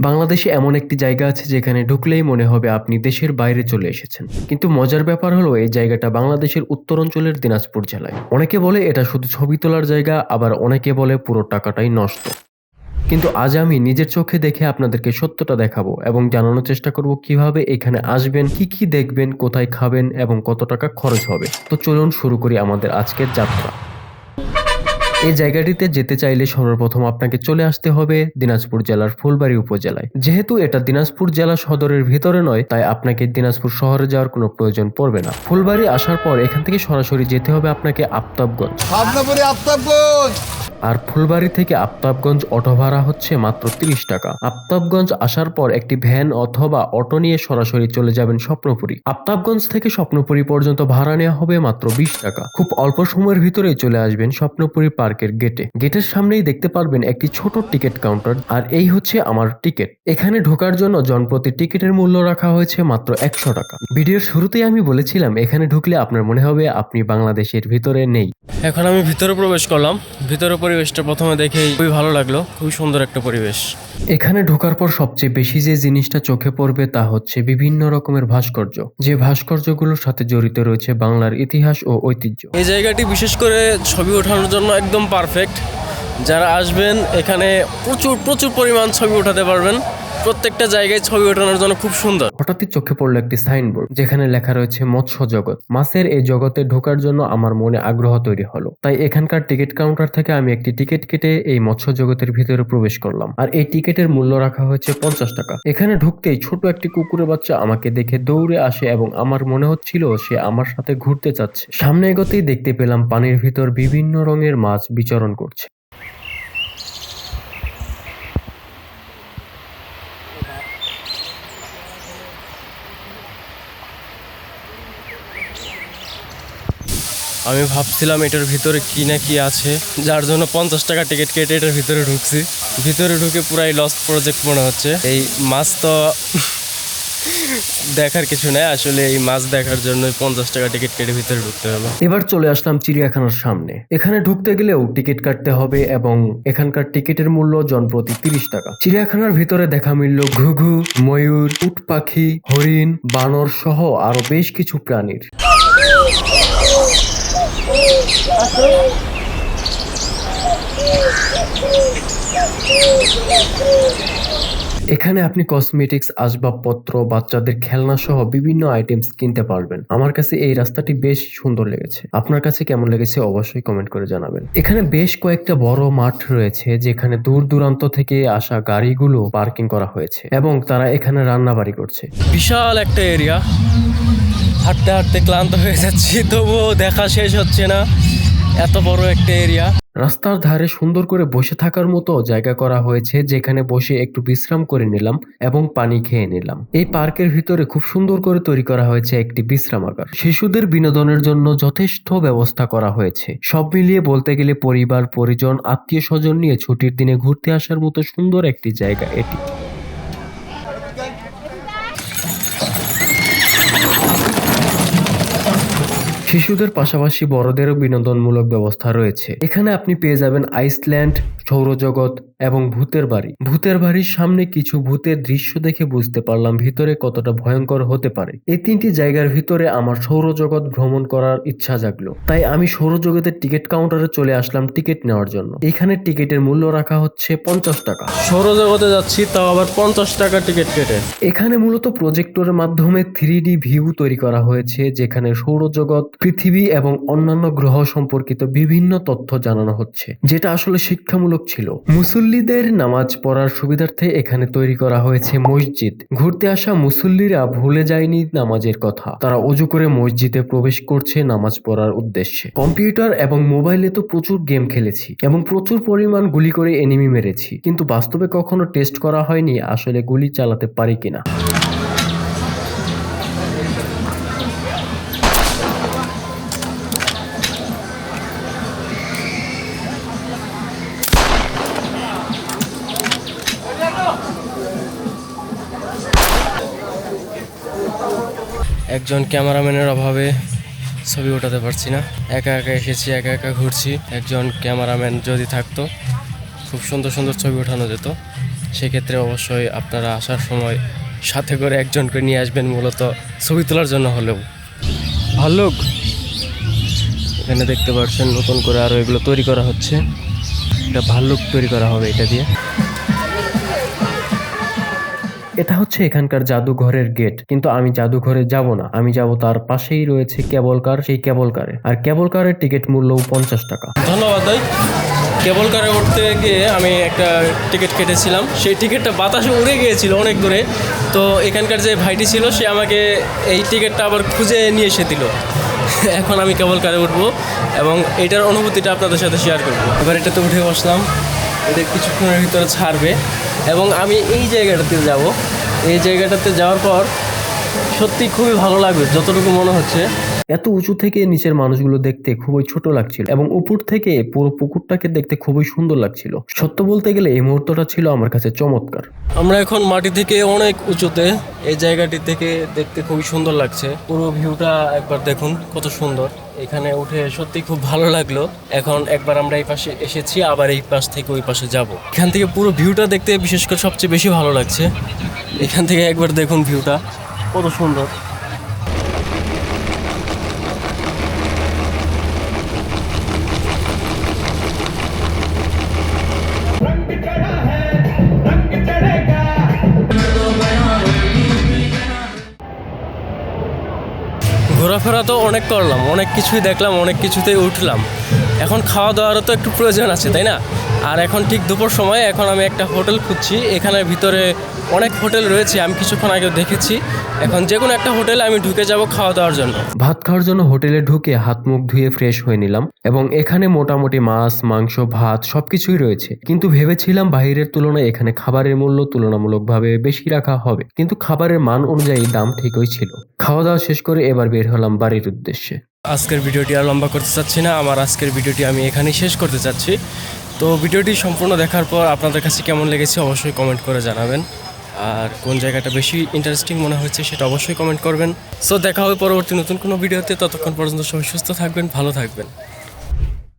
বাংলাদেশে এমন একটি জায়গা আছে যেখানে ঢুকলেই মনে হবে আপনি দেশের বাইরে চলে এসেছেন। কিন্তু মজার ব্যাপার হলো এই জায়গাটা বাংলাদেশের উত্তরাঞ্চলের দিনাজপুর জেলায়। অনেকে বলে এটা শুধু ছবি তোলার জায়গা, আবার অনেকে বলে পুরো টাকাটাই নষ্ট। কিন্তু আজ আমি নিজের চোখে দেখে আপনাদেরকে সত্যটা দেখাবো এবং জানানোর চেষ্টা করব কিভাবে এখানে আসবেন, কি কি দেখবেন, কোথায় খাবেন এবং কত টাকা খরচ হবে। তো চলুন শুরু করি আমাদের আজকের যাত্রা। এই জায়গাটিতে যেতে চাইলে সর্বপ্রথম আপনাকে চলে আসতে হবে দিনাজপুর জেলার ফুলবাড়ী উপজেলায়। যেহেতু এটা দিনাজপুর জেলা সদরের ভিতরে নয়, তাই আপনাকে দিনাজপুর শহরে যাওয়ার কোনো প্রয়োজন পড়বে না। ফুলবাড়ী আসার পর এখান থেকে সরাসরি যেতে হবে আপনাকে আফতাবগঞ্জ। আর ফুলবাড়ী থেকে আফতাবগঞ্জ অটো ভাড়া হচ্ছে মাত্র 30 টাকা। আফতাবগঞ্জ আসার পর একটি ভ্যান অথবা অটো নিয়ে সরাসরি চলে যাবেন স্বপ্নপুরী। আফতাবগঞ্জ থেকে স্বপ্নপুরী পর্যন্ত ভাড়া নেওয়া হবে মাত্র 20 টাকা। খুব অল্প সময়ের ভিতরেই চলে আসবেন স্বপ্নপুরী পার্কের গেটে। গেটের সামনেই দেখতে পারবেন একটি ছোট টিকিট কাউন্টার, আর এই হচ্ছে আমার টিকিট। এখানে ঢোকার জন্য জনপ্রতি টিকিটের মূল্য রাখা হয়েছে মাত্র 100 টাকা। ভিডিওর শুরুতেই আমি বলেছিলাম এখানে ঢুকলে আপনার মনে হবে আপনি বাংলাদেশের ভিতরে নেই। এখন আমি ভিতরে প্রবেশ করলাম। ভিতরে পরিবেশটা প্রথমে দেখেই খুবই ভালো লাগলো, খুবই সুন্দর একটা পরিবেশ। এখানে ঢোকার পর সবচেয়ে বেশি যে জিনিসটা চোখে পড়বে তা হচ্ছে বিভিন্ন রকমের ভাস্কর্য, যে ভাস্কর্যগুলোর সাথে জড়িত রয়েছে বাংলার ইতিহাস ও ঐতিহ্য। এই জায়গাটি বিশেষ করে ছবি ওঠানোর জন্য একদম পারফেক্ট। যারা আসবেন এখানে প্রচুর প্রচুর পরিমাণ ছবি ওঠাতে পারবেন। প্রত্যেকটা জায়গায় ছবি ওঠানোর জন্য খুব সুন্দর। হঠাৎই চোখে পড়লো একটি সাইনবোর্ড যেখানে লেখা রয়েছে মৎস্য জগৎ। মাছের এই জগতে ঢোকার জন্য আমার মনে আগ্রহ তৈরি হলো, তাই এখানকার টিকিট কাউন্টার থেকে আমি একটি টিকিট কেটে এই মৎস্য জগতের ভিতরে প্রবেশ করলাম। আর এই টিকিটের মূল্য রাখা হয়েছে 50 টাকা। এখানে ঢুকতেই ছোট একটি কুকুরের বাচ্চা আমাকে দেখে দৌড়ে আসে এবং আমার মনে হচ্ছিল সে আমার সাথে ঘুরতে চাচ্ছে। সামনে এগোতেই দেখতে পেলাম পানির ভিতর বিভিন্ন রঙের মাছ বিচরণ করছে। আমি ভাবছিলাম এটার ভিতরে কি না কি আছে, যার জন্য 50 টাকা টিকিট কেটে এটার ভিতরে ঢুকছি। ভিতরে ঢুকে পুরাই লস্ট প্রজেক্ট মনে হচ্ছে। এই মাছ তো দেখার কিছু নাই, আসলে এই মাছ দেখার জন্য 50 টাকা টিকিট কেটে ভিতরে ঢুকতে হলো। এবার চলে আসলাম চিড়িয়াখানার সামনে। এখানে ঢুকতে গেলেও টিকিট কাটতে হবে এবং এখানকার টিকিটের মূল্য জনপ্রতি 30 টাকা। চিড়িয়াখানার ভিতরে দেখা মিলল ঘুঘু, ময়ূর, উট পাখি, হরিণ, বানর সহ আরো বেশ কিছু প্রাণীর। এখানে আপনি কসমেটিক্স, আসবাবপত্র, বাচ্চাদের খেলনা সহ বিভিন্ন আইটেমস কিনতে পারবেন। আমার কাছে এই রাস্তাটি বেশ সুন্দর লেগেছে। আপনার কাছে কেমন লেগেছে অবশ্যই কমেন্ট করে জানাবেন। এখানে বেশ কয়েকটা বড় মাঠ রয়েছে যেখানে দূর দূরান্ত থেকে আসা গাড়িগুলো পার্কিং করা হয়েছে এবং তারা এখানে রান্না বাড়ি করছে। বিশাল একটা এরিয়া, হাঁটতে হাঁটতে ক্লান্ত হয়ে যাচ্ছি, তবুও দেখা শেষ হচ্ছে না, এত বড় একটা এরিয়া। রাস্তার ধারে সুন্দর করে বসে থাকার মতো জায়গা করা হয়েছে যেখানে বসে একটু বিশ্রাম করে নিলাম এবং পানি খেয়ে নিলাম। এই পার্কের ভিতরে খুব সুন্দর করে তৈরি করা হয়েছে একটি বিশ্রামাগার। শিশুদের বিনোদনের জন্য যথেষ্ট ব্যবস্থা করা হয়েছে। সব মিলিয়ে বলতে গেলে পরিবার, পরিজন, আত্মীয় স্বজন নিয়ে ছুটির দিনে ঘুরতে আসার মতো সুন্দর একটি জায়গা এটি। শিশুদের পাশাপাশি বড়দেরও বিনোদনমূলক ব্যবস্থা রয়েছে। এখানে আপনি পেয়ে যাবেন আইসল্যান্ড, সৌরজগৎ এবং ভূতের বাড়ি। ভূতের বাড়ির সামনে কিছু ভূতের দৃশ্য দেখে বুঝতে পারলাম ভিতরে কতটা ভয়ঙ্কর হতে পারে। এই তিনটি জায়গার ভিতরে আমার সৌরজগৎ ভ্রমণ করার ইচ্ছা জাগলো, তাই আমি সৌরজগতের টিকিট কাউন্টারে চলে আসলাম টিকিট নেওয়ার জন্য। এখানে টিকিটের মূল্য রাখা হচ্ছে 50 টাকা। সৌরজগতে যাচ্ছি, তাও আবার 50 টাকা টিকিট কেটে। এখানে মূলত প্রজেক্টরের মাধ্যমে 3D ভিউ তৈরি করা হয়েছে যেখানে সৌরজগৎ, পৃথিবী এবং অন্যান্য গ্রহ সম্পর্কিত বিভিন্ন তথ্য জানানো হচ্ছে, যেটা আসলে শিক্ষামূলক ছিল। মুসল্লিদের নামাজ পড়ার সুবিধার্থে এখানে তৈরি করা হয়েছে মসজিদ। ঘুরতে আসা মুসল্লিরা ভুলে যায়নি নামাজের কথা, তারা অজু করে মসজিদে প্রবেশ করছে নামাজ পড়ার উদ্দেশ্যে। কম্পিউটার এবং মোবাইলে তো প্রচুর গেম খেলেছি এবং প্রচুর পরিমাণ গুলি করে এনিমি মেরেছি, কিন্তু বাস্তবে কখনো টেস্ট করা হয়নি আসলে গুলি চালাতে পারি কিনা। একজন ক্যামেরাম্যানের অভাবে ছবি ওঠাতে পারছি না। একা একা এসেছি, একা একা ঘুরছি। একজন ক্যামেরাম্যান যদি থাকতো খুব সুন্দর সুন্দর ছবি ওঠানো যেত। সেক্ষেত্রে অবশ্যই আপনারা আসার সময় সাথে করে একজন করে নিয়ে আসবেন, মূলত ছবি তোলার জন্য হলেও। ভাল্লুক এখানে দেখতে পাচ্ছেন নতুন করে আরও এগুলো তৈরি করা হচ্ছে, এটা ভাল্লুক তৈরি করা হবে এটা দিয়ে। এটা হচ্ছে এখানকার জাদুঘরের গেট, কিন্তু আমি জাদুঘরে যাব না, আমি যাব তার পাশেই রয়েছে কেবল কার, সেই কেবল কারে। আর কেবল কারের টিকিট মূল্য 50 টাকা। ধন্যবাদ ভাই। কেবল কারে উঠতে গিয়ে আমি একটা টিকিট কেটেছিলাম, সেই টিকিটটা বাতাসে উড়ে গিয়েছিল অনেক দূরে। তো এখানকার যে ভাইটি ছিল সে আমাকে এই টিকিটটা আবার খুঁজে নিয়ে এসে দিল। এখন আমি কেবল কারে উঠবো এবং এটার অনুভূতিটা আপনাদের সাথে শেয়ার করবো। এবার এটাতে উঠে বসলাম, এটা কিছুক্ষণের ভিতরে ছাড়বে এবং আমি এই জায়গাটাতে যাব। এই জায়গাটাতে যাওয়ার পর সত্যি খুবই ভালো লাগবে যতটুকু মনে হচ্ছে। এত উঁচু থেকে নিচের মানুষগুলো দেখতে খুবই ছোট লাগছিল এবং উপর থেকে পুরো পুকুরটাকে দেখতে খুবই সুন্দর লাগছিল। সত্য বলতে গেলে এই মুহূর্তটা ছিল আমার কাছে চমৎকার। আমরা এখন মাটি থেকে অনেক উঁচুতে, এই জায়গাটি থেকে দেখতে খুবই সুন্দর লাগছে। পুরো ভিউটা একবার দেখুন কত সুন্দর। এখানে উঠে সত্যি খুব ভালো লাগলো। এখন একবার আমরা এই পাশে এসেছি, আবার এই পাশ থেকে ওই পাশে যাব। এখান থেকে পুরো ভিউটা দেখতে বিশেষ করে সবচেয়ে বেশি ভালো লাগছে। এখান থেকে একবার দেখুন ভিউটা কত সুন্দর। ঘোরাফেরা তো অনেক করলাম, অনেক কিছুই দেখলাম, অনেক কিছুতেই উঠলাম। এখন খাওয়া দাওয়ারও তো একটু প্রয়োজন আছে, তাই না? আর এখন ঠিক দুপুর সময়, এখন আমি একটা হোটেল খুঁজছি। এখানের ভিতরে অনেক হোটেল রয়েছে, আমি কিছুক্ষণ আগে দেখেছি। এখন যে কোনো একটা হোটেলে আমি ঢুকে যাব খাওয়া দাওয়ার জন্য। ভাত খাওয়ার জন্য হোটেলে ঢুকে হাত মুখ ধুয়ে ফ্রেশ হয়ে নিলাম এবং এখানে মোটামুটি মাছ, মাংস, ভাত সবকিছুই রয়েছে। কিন্তু ভেবেছিলাম বাইরের তুলনায় এখানে খাবারের মূল্য তুলনামূলকভাবে বেশি রাখা হবে, কিন্তু খাবারের মান অনুযায়ী দাম ঠিকই ছিল। খাওয়া দাওয়া শেষ করে এবার বের হলাম বাড়ির উদ্দেশ্যে। আজকের ভিডিওটি আর লম্বা করতে চাচ্ছি না, আমার আজকের ভিডিওটি আমি এখানেই শেষ করতে চাচ্ছি। তো ভিডিওটি সম্পূর্ণ দেখার পর আপনাদের কাছে কেমন লেগেছে অবশ্যই কমেন্ট করে জানাবেন, আর কোন জায়গাটা বেশি ইন্টারেস্টিং মনে হচ্ছে সেটা অবশ্যই কমেন্ট করবেন। সো দেখা হবে পরবর্তী নতুন কোনো ভিডিওতে। ততক্ষণ পর্যন্ত সবাই সুস্থ থাকবেন, ভালো থাকবেন।